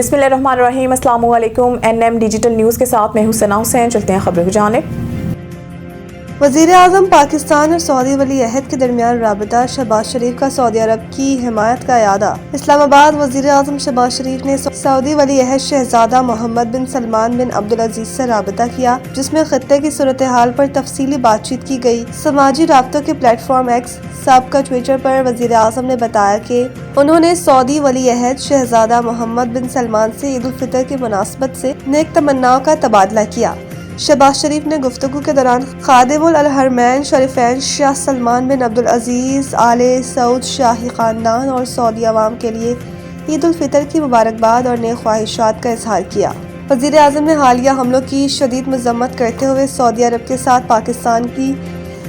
बिस्मिल्लाहिर्रहमानिर्रहीम। अस्सलाम वालेकुम। NM डिजिटल न्यूज़ के साथ मैं हूं सना हुसैन। चलते हैं खबरों की जानिब। वज़ीर-ए-आज़म पाकिस्तान और सऊदी वली अहद के दरमियान राबता, शहबाज शरीफ का सऊदी अरब की हिमायत का इरादा। इस्लामाबाद। वज़ीर-ए-आज़म शहबाज शरीफ ने सऊदी वली अहद शहजादा मोहम्मद बिन सलमान बिन अब्दुल अजीज से राबता किया, जिसमें खित्ते की सूरत हाल पर तफसीली बातचीत की गई। समाजी राब्तों के प्लेटफॉर्म एक्स साबका ट्विटर पर वज़ीर-ए-आज़म ने बताया कि उन्होंने सऊदी वली अहद शहजादा मोहम्मद बिन सलमान से ईद उल फितर की मुनासबत से नेक तमन्नाओं का तबादला किया। शहबाज शरीफ ने गुफ्तगू के दौरान खादिमुल हरमैन शरीफैन शाह सलमान बिन अब्दुल अजीज आले सऊद शाही खानदान और सऊदी अवाम के लिए ईद उल फितर की मुबारकबाद और नेक ख्वाहिशात का इजहार किया। वज़ीर आज़म ने हालिया हमलों की शदीद मज़म्मत करते हुए सऊदी अरब के साथ पाकिस्तान की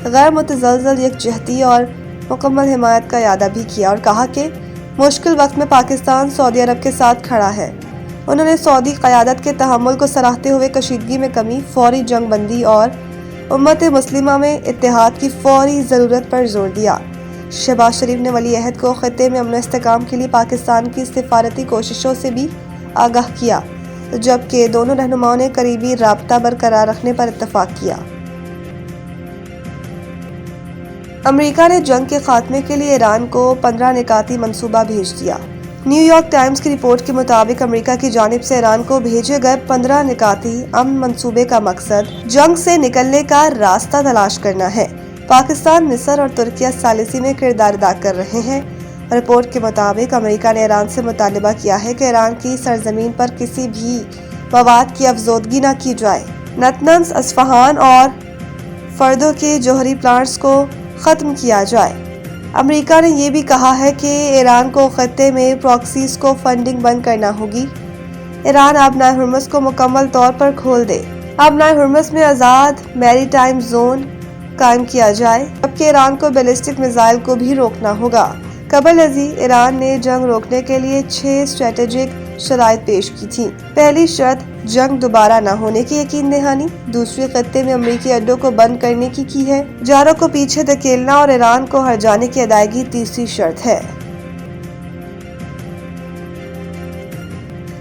गैर मुतज़लज़ल यकजहती और मुकम्मल हिमायत का इरादा भी किया और कहा कि मुश्किल वक्त में पाकिस्तान सऊदी अरब के साथ खड़ा है। उन्होंने सऊदी क़यादत के तहम्मुल को सराहते हुए कशीदगी में कमी, फौरी जंग बंदी और उम्मत मुस्लिमा में इत्तेहाद की फौरी ज़रूरत पर जोर दिया। शहबाज शरीफ ने वली अहद को खित्ते में अमन व इस्तेहकाम के लिए पाकिस्तान की सिफारती कोशिशों से भी आगाह किया, जबकि दोनों रहनुमाओं ने करीबी राब्ता बरकरार रखने पर इत्तफाक किया। अमेरिका ने जंग के खात्मे के लिए ईरान को 15 निकाती मंसूबा भेज दिया। न्यूयॉर्क टाइम्स की रिपोर्ट के मुताबिक अमेरिका की जानिब से ईरान को भेजे गए 15 निकाती अमन मंसूबे का मकसद जंग से निकलने का रास्ता तलाश करना है। पाकिस्तान, मिस्र और तुर्किया सालिसी में किरदार अदा कर रहे हैं। रिपोर्ट के मुताबिक अमेरिका ने ईरान से मुतालबा किया है कि ईरान की सरजमीन पर किसी भी मवाद की अफजोदगी न की जाए। नतनज, अस्फहान और फर्दों के जौहरी प्लांट्स को ख़त्म किया जाए। अमेरिका ने यह भी कहा है कि ईरान को खत्ते में प्रॉक्सीज को फंडिंग बंद करना होगी। ईरान आबनाए हुर्मुज़ को मुकम्मल तौर पर खोल दे। आबनाए हुर्मुज़ में आज़ाद मैरीटाइम जोन कायम किया जाए, जबकि ईरान को बैलिस्टिक मिसाइल को भी रोकना होगा। कबल अजी ईरान ने जंग रोकने के लिए 6 स्ट्रेटेजिक शराइत पेश की थी। पहली शर्त जंग दोबारा न होने की यकीन दहानी, दूसरी खत्ते में अमरीकी अड्डों को बंद करने की है, जारों को पीछे धकेलना और ईरान को हर जाने की अदायगी तीसरी शर्त है।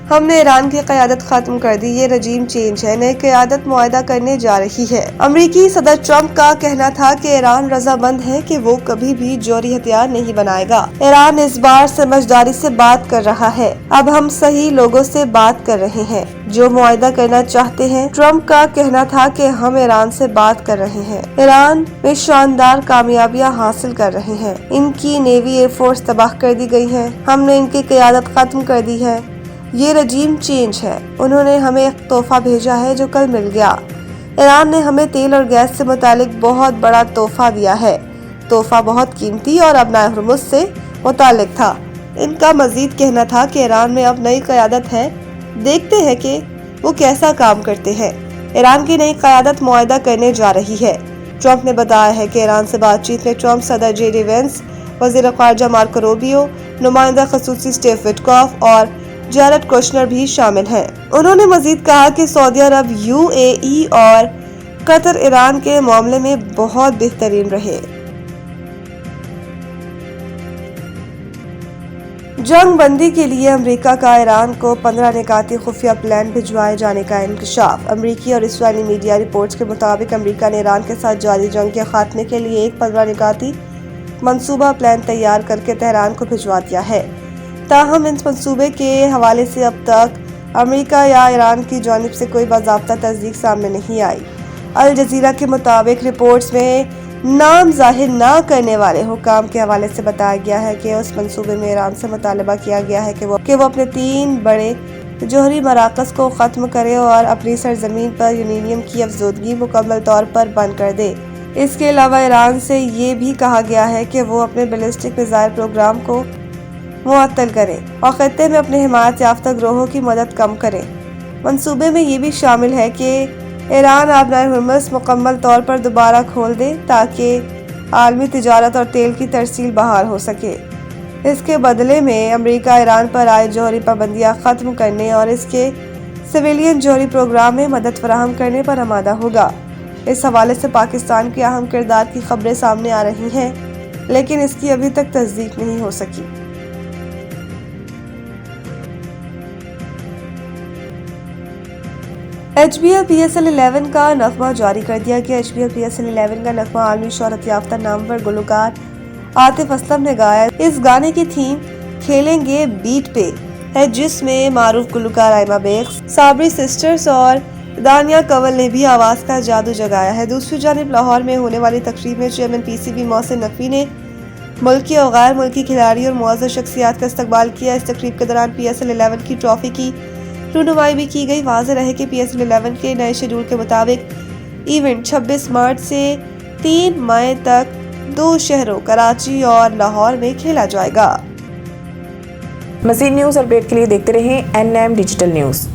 हमने ईरान की क़यादत खत्म कर दी, ये रजीम चेंज है, नई क़यादत मुआहदा करने जा रही है। अमरीकी सदर ट्रंप का कहना था कि ईरान रजामंद है कि वो कभी भी जौहरी हथियार नहीं बनाएगा। ईरान इस बार समझदारी से बात कर रहा है। अब हम सही लोगों से बात कर रहे हैं जो मुआहदा करना चाहते हैं। ट्रंप का कहना था कि हम ईरान से बात कर रहे हैं, ईरान में शानदार कामयाबियां हासिल कर रहे हैं, इनकी नेवी एयरफोर्स तबाह कर दी गई है, हमने इनकी क़यादत खत्म कर दी है, ये रजीम चेंज है। उन्होंने हमें एक तोहफा भेजा है जो कल मिल गया। ईरान ने हमें तेल और गैस से मुतालिक बहुत बड़ा तोहफा दिया है। तोहफा बहुत कीमती और आबनाए हुर्मुज़ से मुतालिक था। इनका मजीद कहना था कि ईरान में अब नई क़यादत है, देखते हैं कि वो कैसा काम करते हैं। ईरान की नई क़यादत मुआहदा करने जा रही है। ट्रंप ने बताया है कि ईरान से बातचीत में ट्रंप, सदर JD वेंस, वज़ीर ख़ारजा मार्को रूबियो, नुमाइंदा ख़ुसूसी स्टीव विटकॉफ और जैरेड कुशनर भी शामिल हैं। उन्होंने मजीद कहा कि सऊदी अरब, UAE और कतर ईरान के मामले में बहुत बेहतरीन रहे। जंग बंदी के लिए अमेरिका का ईरान को 15 निकाती खुफिया प्लान भिजवाए जाने का इंकशाफ। अमेरिकी और इस्राईली मीडिया रिपोर्ट्स के मुताबिक अमेरिका ने ईरान के साथ जारी जंग के खात्मे के लिए एक 15 निकाती मंसूबा प्लान तैयार करके तेहरान को भिजवा दिया है। ताहम इस मंसूबे के हवाले से अब तक अमेरिका या ईरान की जानिब से कोई बाज़ाब्ता तस्दीक सामने नहीं आई। अल जज़ीरा के मुताबिक रिपोर्ट्स में नाम जाहिर न करने वाले हुकाम के हवाले से बताया गया है कि उस मंसूबे में ईरान से मुतालबा किया गया है कि वो अपने 3 बड़े जौहरी मराकज़ को ख़त्म करे और अपनी सरजमीन पर यूरेनियम की अफजोदगी मुकम्मल तौर पर बंद कर दे। इसके अलावा ईरान से ये भी कहा गया है कि वो अपने बैलिस्टिक मिसाइल प्रोग्राम को मुअत्तल करें और खत्ते में अपने हिमायत याफ्ता ग्रोहों की मदद कम करें। मंसूबे में ये भी शामिल है कि ईरान आबनाए हुर्मुज़ मुकम्मल तौर पर दोबारा खोल दे ताकि आलमी तिजारत और तेल की तरसील बहाल हो सके। इसके बदले में अमेरिका ईरान पर आए जौहरी पाबंदियाँ ख़त्म करने और इसके सिविलियन जौहरी प्रोग्राम में मदद फराहम करने पर आमादा होगा। इस हवाले से पाकिस्तान के अहम किरदार की खबरें सामने आ रही हैं, लेकिन इसकी अभी तक तस्दीक नहीं हो सकी। HBL PSL 11 کا نغمہ جاری کر دیا گیا۔ HBL PSL 11 کا نغمہ عالمی شہرت یافتہ نامور گلوکار عاطف اسلم نے گایا۔ اس گانے کی تھیم کھیلیں گے بیٹ پہ ہے، جس میں معروف گلوکار آئمہ بیگ، صابری سسٹرز اور دانیہ کنول نے بھی آواز کا جادو جگایا ہے۔ دوسری جانب لاہور میں ہونے والی تقریب میں چیئرمین PCB محسن نقوی نے ملکی اور غیر ملکی کھلاڑیوں اور معزز شخصیات کا استقبال کیا۔ اس تقریب کے دوران PSL 11 کی ٹرافی کی رونمائی بھی کی گئی۔ واضح رہے کہ PSL 11 کے نئے شیڈول کے مطابق ایونٹ 26 مارچ سے 3 مئی تک 2 شہروں کراچی اور لاہور میں کھیلا جائے گا۔ مزید نیوز اپڈیٹ کے لیے دیکھتے رہیں NM ڈیجیٹل نیوز۔